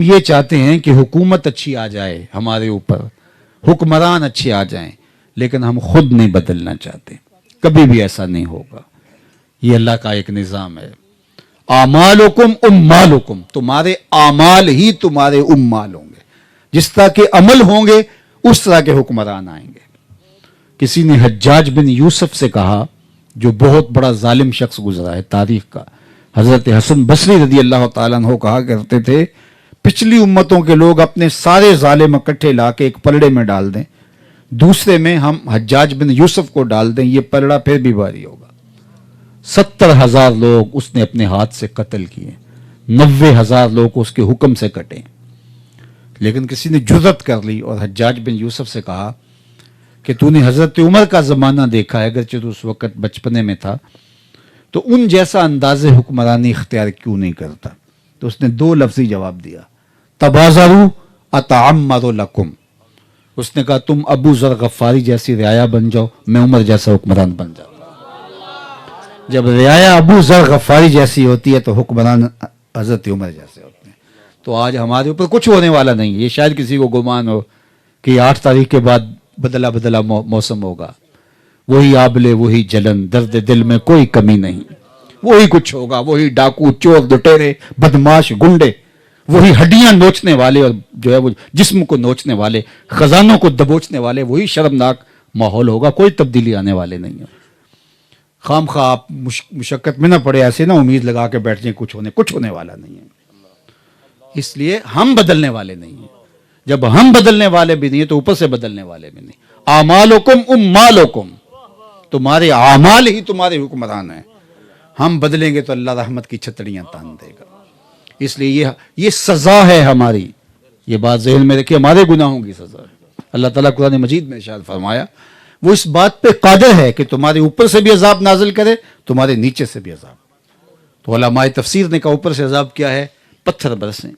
یہ چاہتے ہیں کہ حکومت اچھی آ جائے ہمارے اوپر، حکمران اچھے آ جائیں، لیکن ہم خود نہیں بدلنا چاہتے. کبھی بھی ایسا نہیں ہوگا. یہ اللہ کا ایک نظام ہے. اعمالکم امالکم، تمہارے اعمال ہی تمہارے امال ہوں گے. جس طرح کے عمل ہوں گے اس طرح کے حکمران آئیں گے. کسی نے حجاج بن یوسف سے کہا، جو بہت بڑا ظالم شخص گزرا ہے تاریخ کا. حضرت حسن بصری رضی اللہ تعالیٰ عنہ کہا کرتے تھے، پچھلی امتوں کے لوگ اپنے سارے ظالم اکٹھے لا کے ایک پلڑے میں ڈال دیں، دوسرے میں ہم حجاج بن یوسف کو ڈال دیں، یہ پلڑا پھر بھی بھاری ہوگا. 70,000 لوگ اس نے اپنے ہاتھ سے قتل کیے، 90,000 لوگ اس کے حکم سے کٹے. لیکن کسی نے جرت کر لی اور حجاج بن یوسف سے کہا کہ تو نے حضرت عمر کا زمانہ دیکھا ہے، اگرچہ تو اس وقت بچپنے میں تھا، تو ان جیسا انداز حکمرانی اختیار کیوں نہیں کرتا؟ تو اس نے 2 لفظی جواب دیا، تبازروا اتعمر لکم. اس نے کہا تم ابو ذر غفاری جیسی رعایا بن جاؤ، میں عمر جیسا حکمران بن جاؤں. جب رعایا ابو ذر غفاری جیسی ہوتی ہے تو حکمران حضرت عمر جیسے ہوتے ہیں. تو آج ہمارے اوپر کچھ ہونے والا نہیں. یہ شاید کسی کو گمان ہو کہ 8 تاریخ کے بعد بدلا موسم ہوگا. وہی آبلے، وہی جلن، درد دل میں کوئی کمی نہیں. وہی کچھ ہوگا، وہی ڈاکو، چور، لٹیرے، بدماش، گنڈے، وہی ہڈیاں نوچنے والے اور جو ہے وہ جسم کو نوچنے والے، خزانوں کو دبوچنے والے، وہی شرمناک ماحول ہوگا. کوئی تبدیلی آنے والے نہیں ہے. خام خواہ آپ مشقت میں نہ پڑے، ایسے نہ امید لگا کے بیٹھ جائیں کچھ ہونے والا نہیں ہے. اس لیے ہم بدلنے والے نہیں ہیں. جب ہم بدلنے والے بھی نہیں ہیں تو اوپر سے بدلنے والے بھی نہیں. اعمالکم امالکم، تمہارے اعمال ہی تمہارے حکمران ہیں. ہم بدلیں گے تو اللہ رحمت کی چھتڑیاں تان دے گا. اس لیے یہ سزا ہے ہماری. یہ بات ذہن میں رکھیے، ہمارے گناہوں کی سزا ہے. اللہ تعالیٰ قرآن مجید میں ارشاد فرمایا وہ اس بات پہ قادر ہے کہ تمہارے اوپر سے بھی عذاب نازل کرے، تمہارے نیچے سے بھی عذاب. تو علماء تفسیر نے کہا اوپر سے عذاب کیا ہے؟ پتھر برسیں.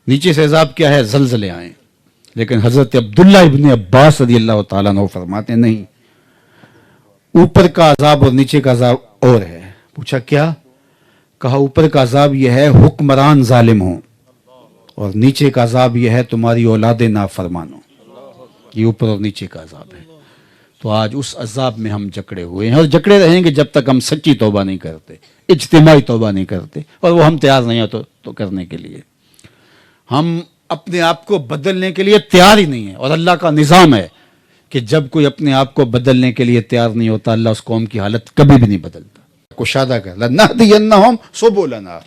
نیچے سے عذاب کیا ہے؟ زلزلے آئیں. لیکن حضرت عبداللہ ابن عباس رضی اللہ تعالیٰ عنہ فرماتے ہیں نہیں، اوپر کا عذاب اور نیچے کا عذاب اور ہے. پوچھا کیا؟ کہا اوپر کا عذاب یہ ہے حکمران ظالم ہوں، اور نیچے کا عذاب یہ ہے تمہاری اولاد نافرمان ہوں. یہ اوپر اور نیچے کا عذاب ہے. تو آج اس عذاب میں ہم جکڑے ہوئے ہیں اور جکڑے رہیں گے جب تک ہم سچی توبہ نہیں کرتے، اجتماعی توبہ نہیں کرتے. اور وہ ہم تیار نہیں ہیں تو کرنے کے لیے. ہم اپنے آپ کو بدلنے کے لیے تیار ہی نہیں ہیں. اور اللہ کا نظام ہے کہ جب کوئی اپنے آپ کو بدلنے کے لیے تیار نہیں ہوتا، اللہ اس قوم کی حالت کبھی بھی نہیں بدلتا. کشادہ کر لَنَهْدِيَنَّهُمْ سُبُلَنَا.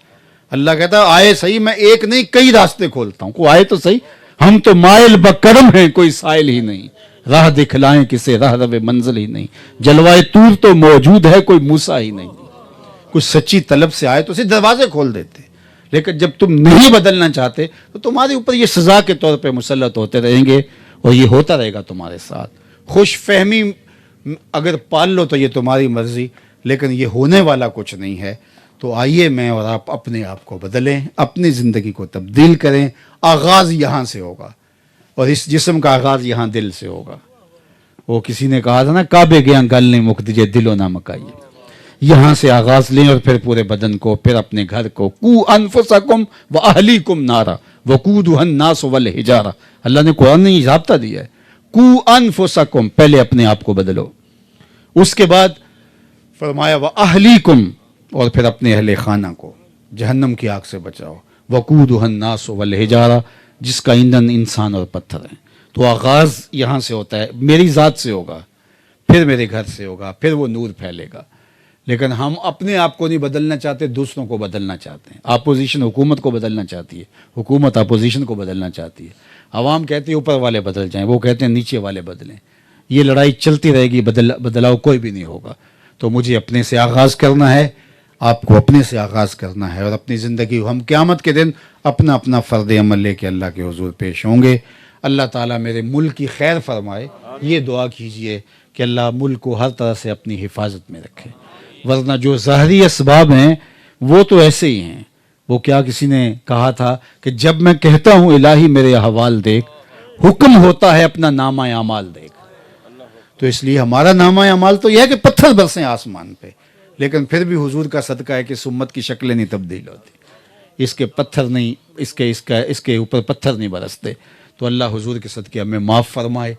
اللہ کہتا ہے آئے صحیح، میں ایک نہیں کئی راستے کھولتا ہوں. کوئی آئے تو صحیح. ہم تو مائل بکرم ہیں، کوئی سائل ہی نہیں. راہ دکھلائیں کسے، راہ رو منزل ہی نہیں. جلوائے طور تو موجود ہے، کوئی موسیٰ ہی نہیں. کچھ سچی طلب سے آئے تو اسے دروازے کھول دیتے. لیکن جب تم نہیں بدلنا چاہتے تو تمہارے اوپر یہ سزا کے طور پہ مسلط ہوتے رہیں گے اور یہ ہوتا رہے گا تمہارے ساتھ. خوش فہمی اگر پال لو تو یہ تمہاری مرضی، لیکن یہ ہونے والا کچھ نہیں ہے. تو آئیے میں اور آپ اپنے آپ کو بدلیں، اپنی زندگی کو تبدیل کریں. آغاز یہاں سے ہوگا اور اس جسم کا آغاز یہاں دل سے ہوگا. وہ کسی نے کہا تھا نا، کعبے گیا گل نہیں مک دیجئے دلو نہ مکائیے. یہاں سے آغاز لیں اور پھر پورے بدن کو، پھر اپنے گھر کو. قو انفسکم واہلیکم نارا وقودھا الناس والحجارہ. اللہ نے قرآن نے یہ ضابطہ دیا ہے، قو انفسکم، پہلے اپنے آپ کو بدلو. اس کے بعد فرمایا واہلیکم، اور پھر اپنے اہل خانہ کو جہنم کی آگ سے بچاؤ. وقودھا الناس والحجارہ، جس کا ایندھن انسان اور پتھر ہیں. تو آغاز یہاں سے ہوتا ہے، میری ذات سے ہوگا، پھر میرے گھر سے ہوگا، پھر وہ نور پھیلے گا. لیکن ہم اپنے آپ کو نہیں بدلنا چاہتے، دوسروں کو بدلنا چاہتے ہیں. اپوزیشن حکومت کو بدلنا چاہتی ہے، حکومت اپوزیشن کو بدلنا چاہتی ہے. عوام کہتے ہیں اوپر والے بدل جائیں، وہ کہتے ہیں نیچے والے بدلیں. یہ لڑائی چلتی رہے گی، بدلاؤ کوئی بھی نہیں ہوگا. تو مجھے اپنے سے آغاز کرنا ہے، آپ کو اپنے سے آغاز کرنا ہے. اور اپنی زندگی ہم قیامت کے دن اپنا اپنا فرد عمل لے کے اللہ کے حضور پیش ہوں گے. اللہ تعالیٰ میرے ملک کی خیر فرمائے. یہ دعا کیجئے کہ اللہ ملک کو ہر طرح سے اپنی حفاظت میں رکھے. ورنہ جو ظاہری اسباب ہیں وہ تو ایسے ہی ہیں. وہ کیا کسی نے کہا تھا کہ جب میں کہتا ہوں الہی میرے احوال دیکھ، حکم ہوتا ہے اپنا نامہ اعمال دیکھ. تو اس لیے ہمارا نامہ اعمال تو یہ ہے کہ پتھر برسیں آسمان پہ، لیکن پھر بھی حضور کا صدقہ ہے کہ اس امت کی شکلیں نہیں تبدیل ہوتی. اس کے پتھر نہیں اس کے اوپر پتھر نہیں برستے. تو اللہ حضور کے صدقے ہمیں معاف فرمائے.